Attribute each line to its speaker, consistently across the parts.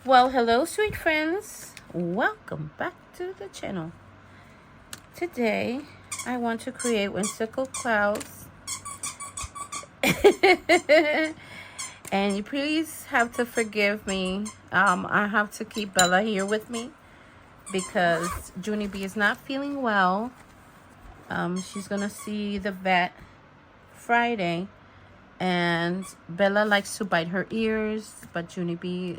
Speaker 1: Well, hello, sweet friends. Welcome back to the channel. Today, I want to create whimsical clouds. And you please have to forgive me. I have to keep Bella here with me because Junie B is not feeling well. She's going to see the vet Friday. And Bella likes to bite her ears, but Junie B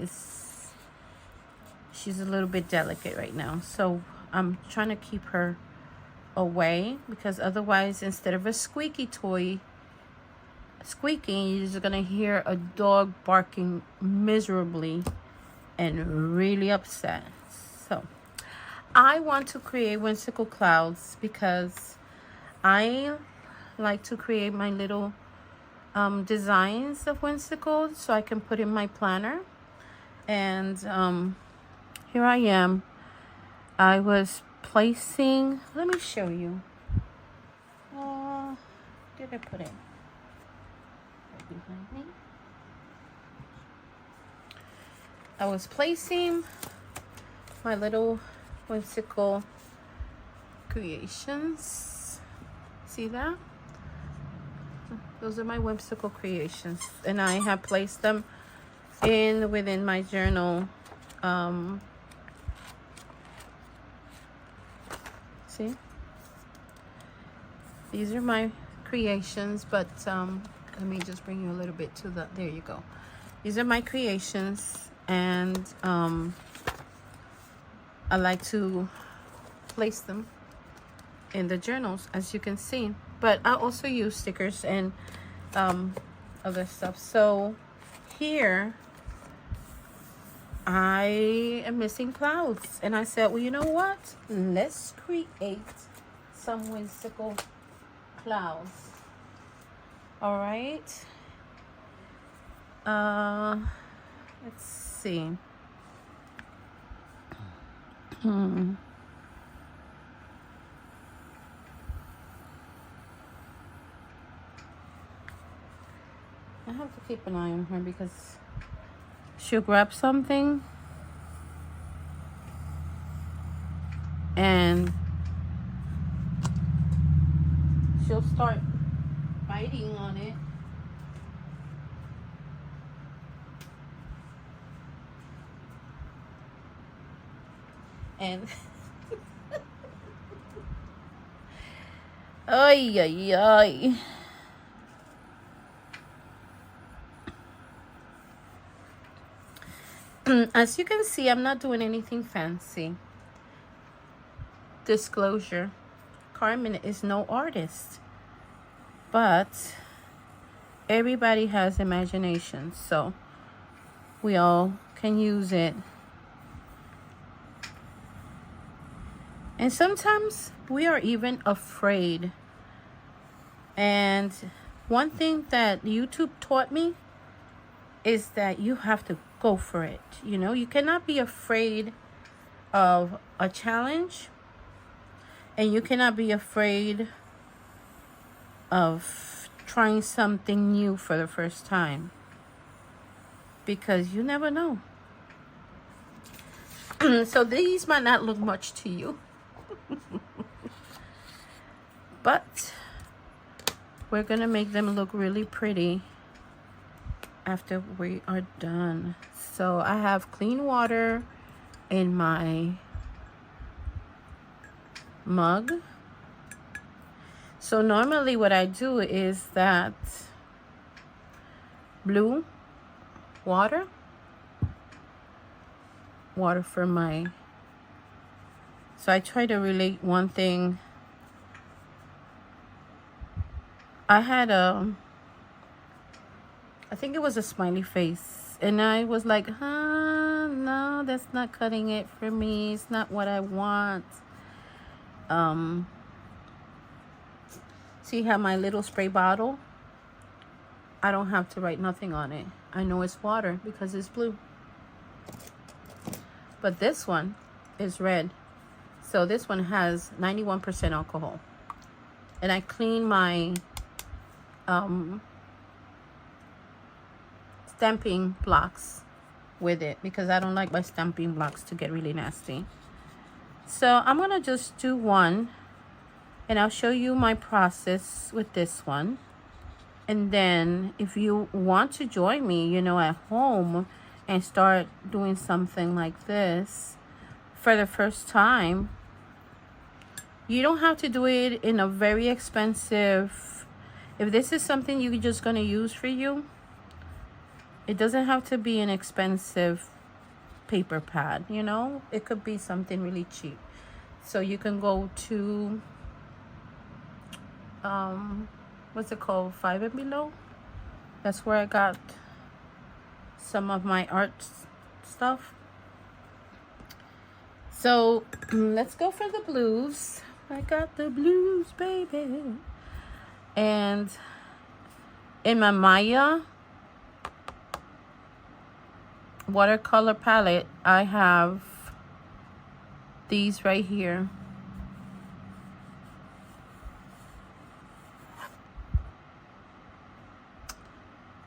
Speaker 1: she's a little bit delicate right now. So I'm trying to keep her away because otherwise, instead of a squeaky toy squeaking, you're just gonna hear a dog barking miserably and really upset. So I want to create whimsical clouds because I like to create my little designs of whimsical so I can put in my planner. And here I am. I was placing, let me show you. Did I put it right behind me? I was placing my little whimsical creations. See that? Those are my whimsical creations, and I have placed them within my journal. See, these are my creations, but let me just bring you a little bit to the, there you go. These are my creations, and I like to place them in the journals, as you can see. But I also use stickers and other stuff. So here I am missing clouds, and I said, well, you know what, let's create some whimsical clouds. All right, let's see. I have to keep an eye on her because she'll grab something and she'll start biting on it. And ay, ay, ay. As you can see, I'm not doing anything fancy. Disclosure, Carmen is no artist, but everybody has imagination, so we all can use it. And sometimes we are even afraid. And one thing that YouTube taught me is that you have to go for it. You know, you cannot be afraid of a challenge, and you cannot be afraid of trying something new for the first time, because you never know. So these might not look much to you, but we're gonna make them look really pretty after we are done. So I have clean water in my mug. So normally what I do is that blue water for my, so I try to relate one thing. I had I think it was a smiley face, and I was like, no, that's not cutting it for me. It's not what I want. See how my little spray bottle, I don't have to write nothing on it. I know it's water because it's blue. But this one is red. So this one has 91% alcohol. And I clean my stamping blocks with it because I don't like my stamping blocks to get really nasty. So I'm gonna just do one, and I'll show you my process with this one. And then if you want to join me, you know, at home and start doing something like this for the first time, you don't have to do it in a very expensive. If this is something you're just going to use for you, it doesn't have to be an expensive paper pad, you know? It could be something really cheap. So you can go to, what's it called? 5 and Below. That's where I got some of my art stuff. So let's go for the blues. I got the blues, baby. And in my Maya watercolor palette, I have these right here.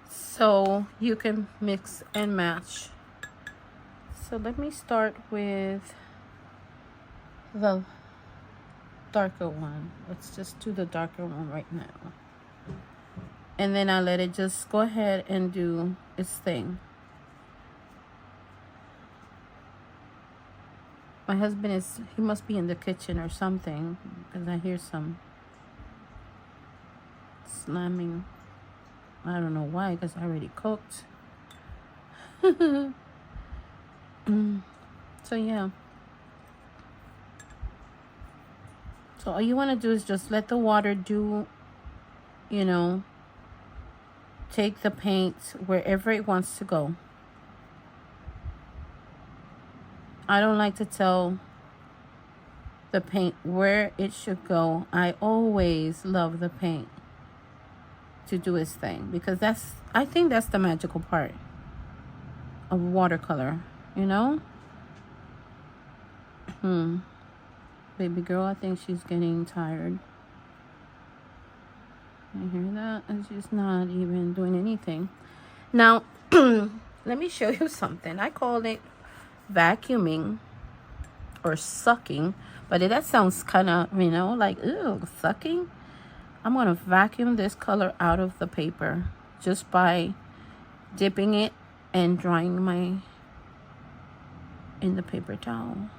Speaker 1: So you can mix and match. So let me start with the darker one. Let's just do the darker one right now. And then I let it just go ahead and do its thing. My husband he must be in the kitchen or something because I hear some slamming. I don't know why, because I already cooked. So yeah. So all you want to do is just let the water do, you know, take the paint wherever it wants to go. I don't like to tell the paint where it should go. I always love the paint to do its thing because I think that's the magical part of watercolor, you know? Baby girl, I think she's getting tired. You hear that? And she's not even doing anything. Now, let me show you something. I call it vacuuming or sucking, but that sounds kind of, you know, like, ew, sucking. I'm going to vacuum this color out of the paper just by dipping it and drying in the paper towel.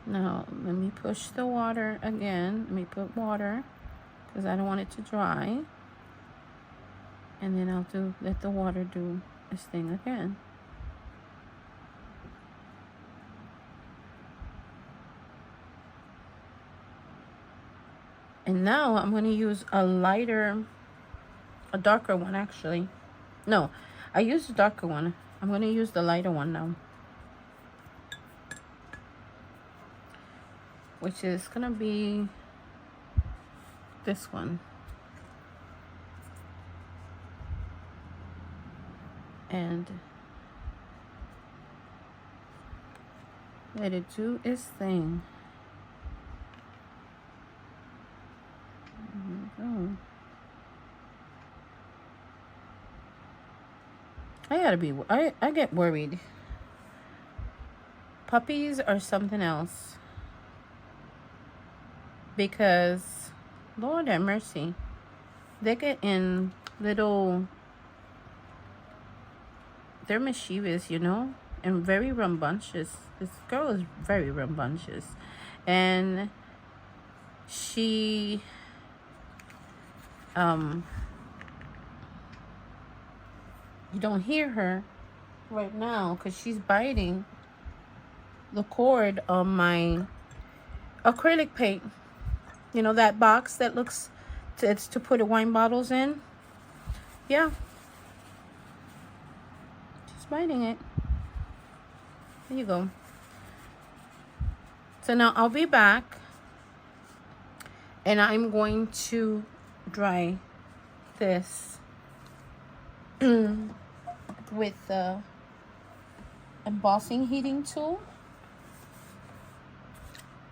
Speaker 1: Now, let me push the water again. Let me put water because I don't want it to dry. And then I'll let the water do its thing again. And now I'm going to use a darker one actually. No, I used the darker one. I'm going to use the lighter one now. Which is going to be this one. And let it do its thing. I get worried. Puppies are something else. Because, Lord have mercy, they get in they're mischievous, you know, and very rambunctious. This girl is very rambunctious. And she, you don't hear her right now because she's biting the cord on my acrylic paint. You know, that box that looks, it's to put wine bottles in. Yeah. She's biting it. There you go. So now I'll be back. And I'm going to dry this with the embossing heating tool.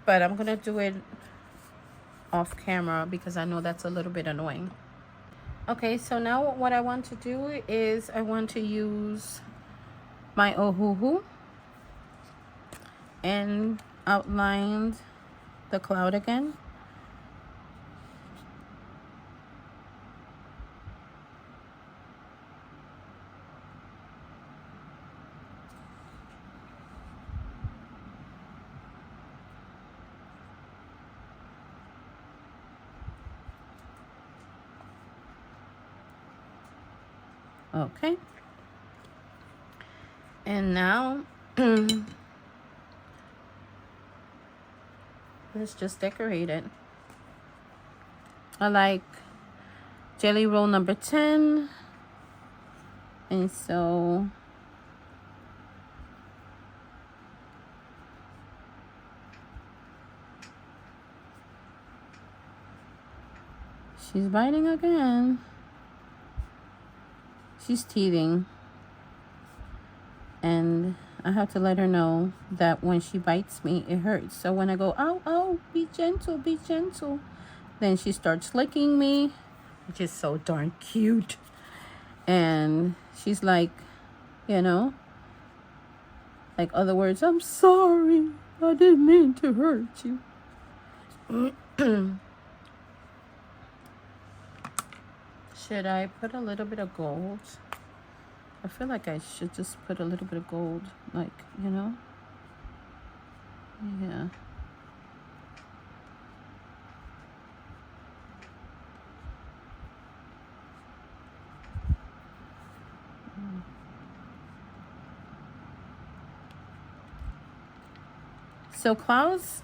Speaker 1: But I'm going to do it off camera because I know that's a little bit annoying. Okay, so now what I want to do is I want to use my Ohuhu and outline the cloud again. Okay. And now let's just decorate it. I like jelly roll number 10. And so she's biting again. She's teething. And I have to let her know that when she bites me, it hurts. So when I go, ow, ow, be gentle, then she starts licking me, which is so darn cute. And she's like, you know, like other words, I'm sorry, I didn't mean to hurt you. Should I put a little bit of gold? I feel like I should just put a little bit of gold, like, you know? Yeah. So clouds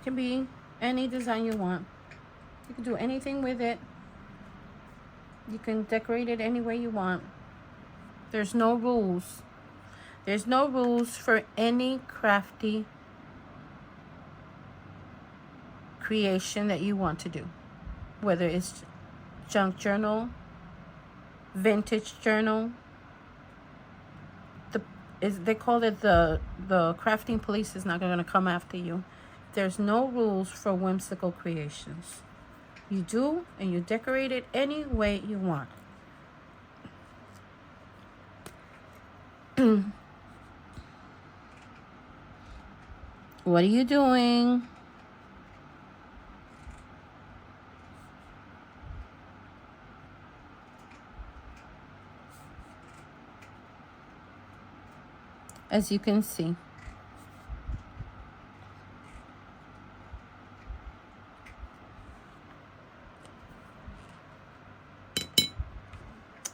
Speaker 1: can be any design you want. You can do anything with it. You can decorate it any way you want. There's no rules. There's no rules for any crafty creation that you want to do. Whether it's junk journal, vintage journal. They call it the crafting police is not going to come after you. There's no rules for whimsical creations. You do, and you decorate it any way you want. What are you doing? As you can see.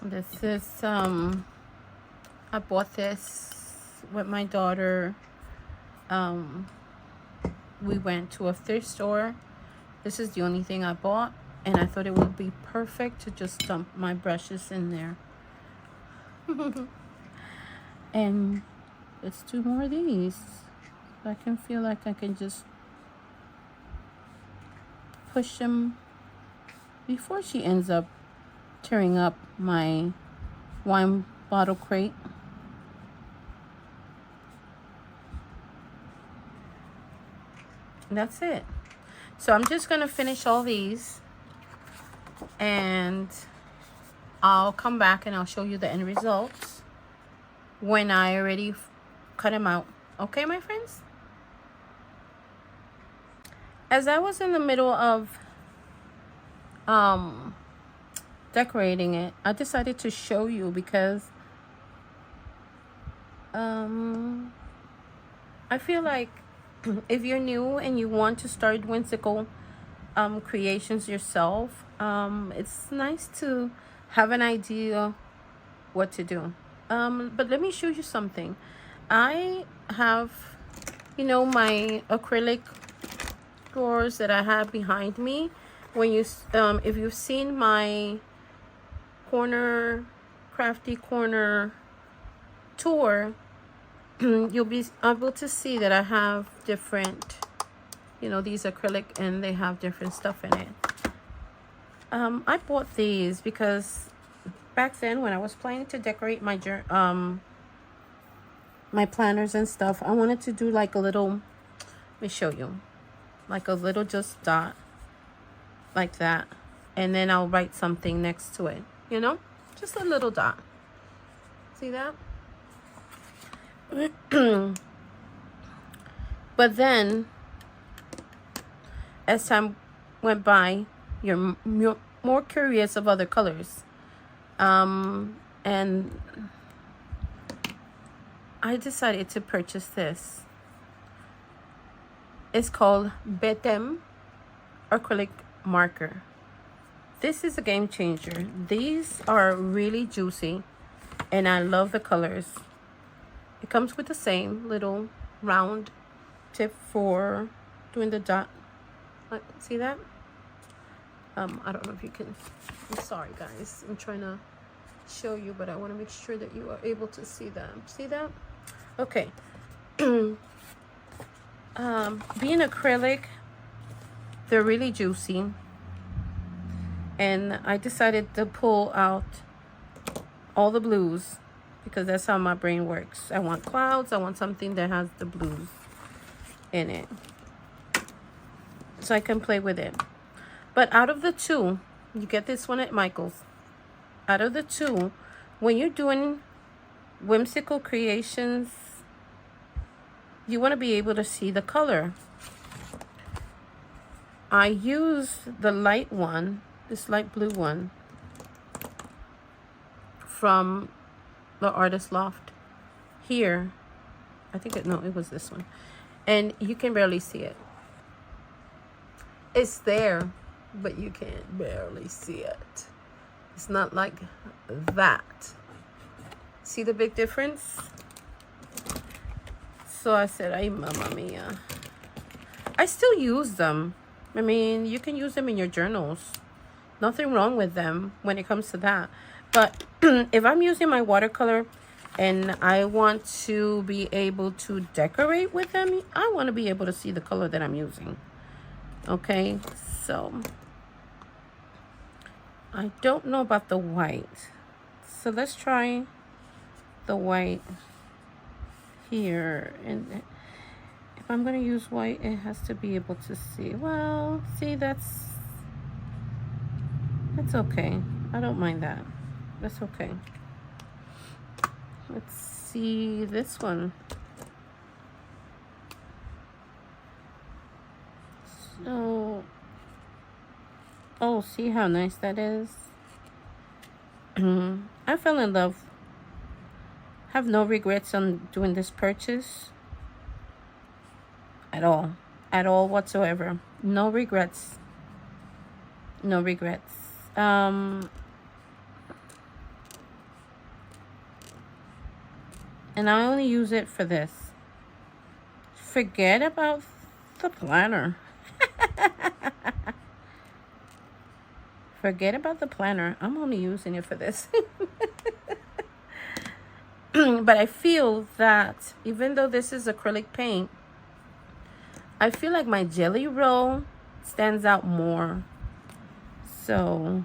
Speaker 1: This is, I bought this with my daughter. We went to a thrift store. This is the only thing I bought, and I thought it would be perfect to just dump my brushes in there. And let's do more of these. I can feel like I can just push them before she ends up tearing up my wine bottle crate. And that's it. So I'm just gonna finish all these, and I'll come back and I'll show you the end results when I already cut them out. Okay, my friends? As I was in the middle of decorating it, I decided to show you because I feel like if you're new and you want to start whimsical creations yourself, it's nice to have an idea what to do. But let me show you something. I have, you know, my acrylic drawers that I have behind me. When you if you've seen my crafty corner tour, you'll be able to see that I have different, you know, these acrylic, and they have different stuff in it. I bought these because back then when I was planning to decorate my my planners and stuff, I wanted to do like a little, let me show you, like a little just dot like that and then I'll write something next to it, you know, just a little dot. See that? But then as time went by, you're more curious of other colors. And I decided to purchase this. It's called Betem acrylic marker. This is a game changer. These are really juicy and I love the colors. It comes with the same little round tip for doing the dot. See that? I don't know if you can. I'm sorry guys, I'm trying to show you, but I want to make sure that you are able to see that. See that? Okay. Being acrylic, they're really juicy, and I decided to pull out all the blues because that's how my brain works. I want clouds. I want something that has the blues in it so I can play with it. But out of the two, you get this one at Michael's. Out of the two, when you're doing whimsical creations, you want to be able to see the color. I use the light one, this light blue one, from the Artist Loft. Here, I think it was this one. And you can barely see it. It's there, but you can barely see it. It's not like that. See the big difference? So I said, ay, mamma mia. I still use them. I mean, you can use them in your journals. Nothing wrong with them when it comes to that. But if I'm using my watercolor and I want to be able to decorate with them, I want to be able to see the color that I'm using. Okay, so I don't know about the white. So let's try the white here. And if I'm going to use white, it has to be able to see. Well, see, that's okay. I don't mind that. That's okay. Let's see this one. So, oh, see how nice that is? I fell in love. Have no regrets on doing this purchase. At all whatsoever. No regrets. No regrets. And I only use it for this. Forget about the planner. Forget about the planner. I'm only using it for this. But I feel that even though this is acrylic paint, I feel like my Jelly Roll stands out more. So,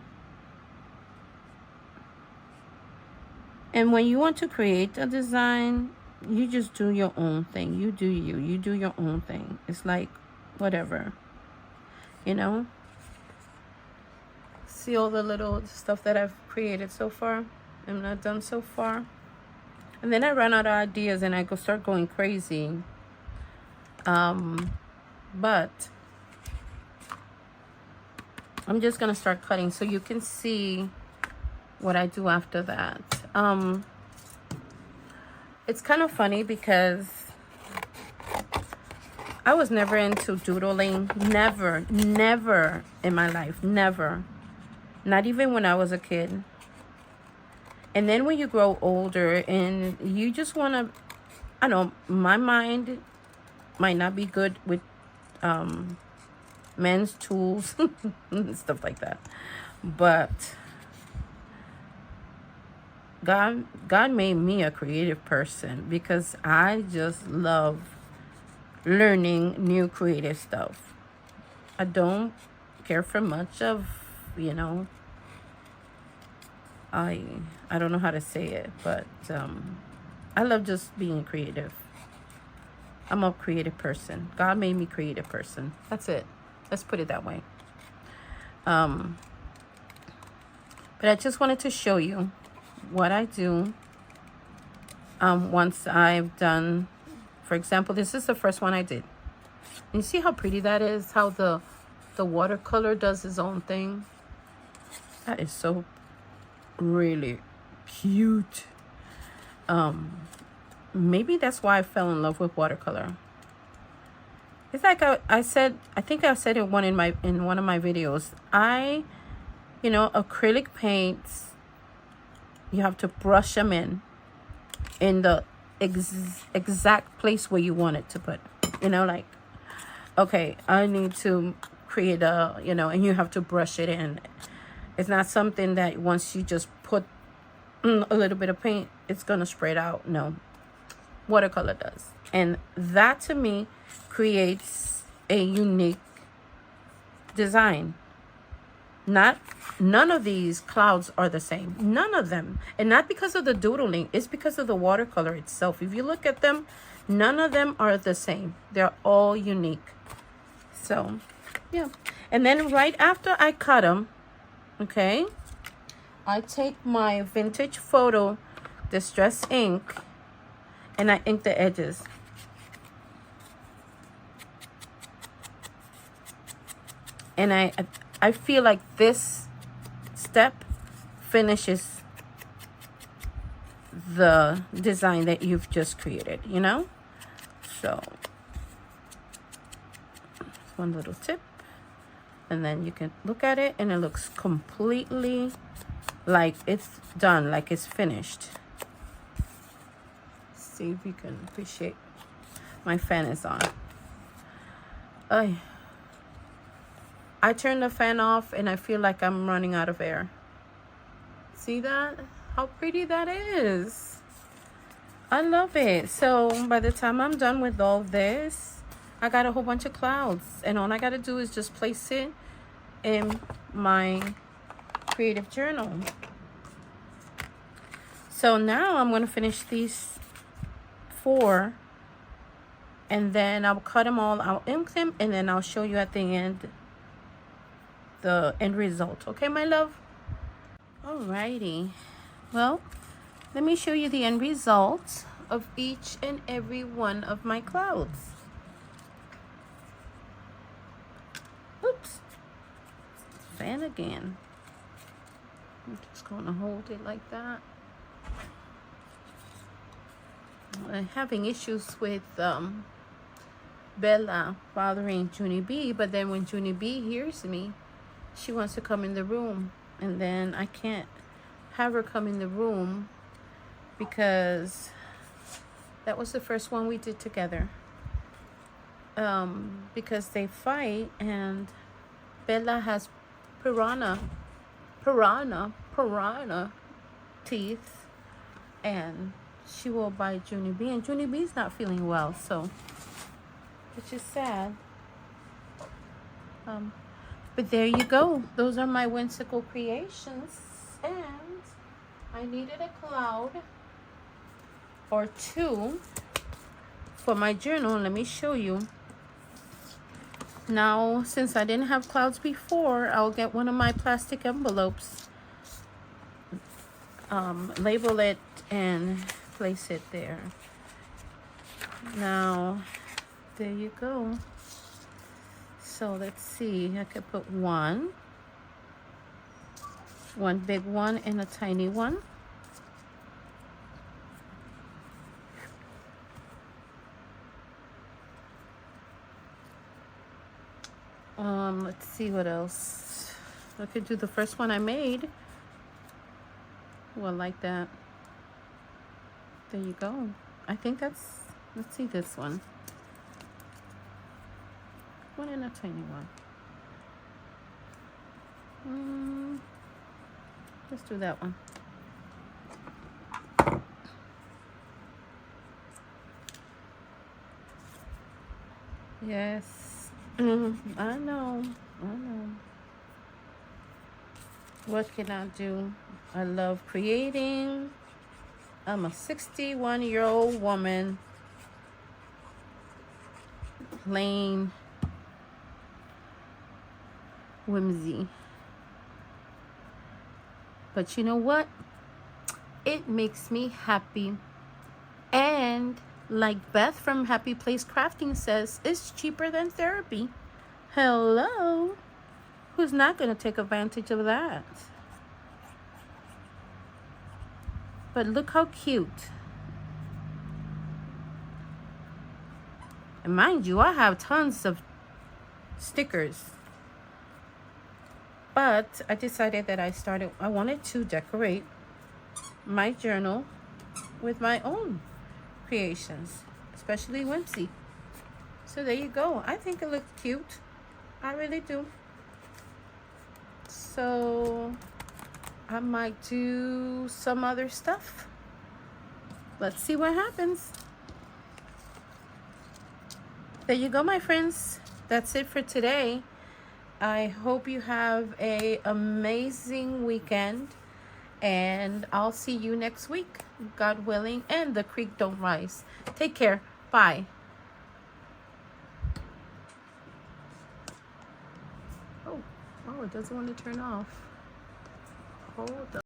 Speaker 1: and when you want to create a design, you just do your own thing. You do you. You do your own thing. It's like whatever, you know. See all the little stuff that I've created so far and I've done so far. And then I run out of ideas and I start going crazy. But I'm just gonna start cutting so you can see what I do after that. It's kind of funny because I was never into doodling. Never in my life. Never. Not even when I was a kid. And then when you grow older and you just want to, I know, my mind might not be good with men's tools and stuff like that. But God made me a creative person because I just love learning new creative stuff. I don't care for much of, you know, I don't know how to say it, but I love just being creative. I'm a creative person. God made me a creative person. That's it. Let's put it that way. But I just wanted to show you what I do once I've done, for example, this is the first one I did. You see how pretty that is? How the watercolor does its own thing. That is so really cute. Maybe that's why I fell in love with watercolor. It's like I said, I think I said it in one of my videos. Acrylic paints, you have to brush them in the exact place where you want it to put. Like, okay, I need to create and you have to brush it in. It's not something that once you just put a little bit of paint, it's gonna spread out. No, watercolor does. And that to me creates a unique design. None of these clouds are the same. None of them. And not because of the doodling, it's because of the watercolor itself. If you look at them, none of them are the same. They're all unique. So, yeah. And then right after I cut them, okay, I take my vintage photo distress ink and I ink the edges. And I feel like this step finishes the design that you've just created, So, one little tip. And then you can look at it and it looks completely like it's done, like it's finished. See if you can appreciate. My fan is on. I turn the fan off and I feel like I'm running out of air. See that? How pretty that is. I love it. So by the time I'm done with all this, I got a whole bunch of clouds. And all I got to do is just place it in my creative journal. So now I'm going to finish these 4. And then I'll cut them all. I'll ink them. And then I'll show you at the end the end result. Okay, my love? Alrighty. Well, let me show you the end result of each and every one of my clouds. Oops. Fan again. I'm just going to hold it like that. I'm having issues with Bella bothering Junie B, but then when Junie B hears me, she wants to come in the room, and then I can't have her come in the room because that was the first one we did together. Because they fight, and Bella has piranha teeth, and she will bite Junie B, and Junie B's not feeling well, so which is sad. But there you go. Those are my whimsical creations. And I needed a cloud or 2 for my journal. Let me show you. Now, since I didn't have clouds before, I'll get one of my plastic envelopes, label it, and place it there. Now, there you go. So let's see, I could put one big one and a tiny one. Let's see what else. I could do the first one I made. Well, like that. There you go. I think that's, let's see this one. One and a tiny one. Let's do that one. Yes. I know. What can I do? I love creating. I'm a 61-year-old woman. Plain whimsy. But you know what? It makes me happy. And like Beth from Happy Place Crafting says, it's cheaper than therapy. Hello. Who's not going to take advantage of that? But look how cute. And mind you, I have tons of stickers. But I decided that I wanted to decorate my journal with my own creations, especially Whimsy. So there you go. I think it looks cute. I really do. So I might do some other stuff. Let's see what happens. There you go, my friends. That's it for today. I hope you have an amazing weekend, and I'll see you next week, God willing, and the creek don't rise. Take care. Bye. Oh, it doesn't want to turn off. Hold on.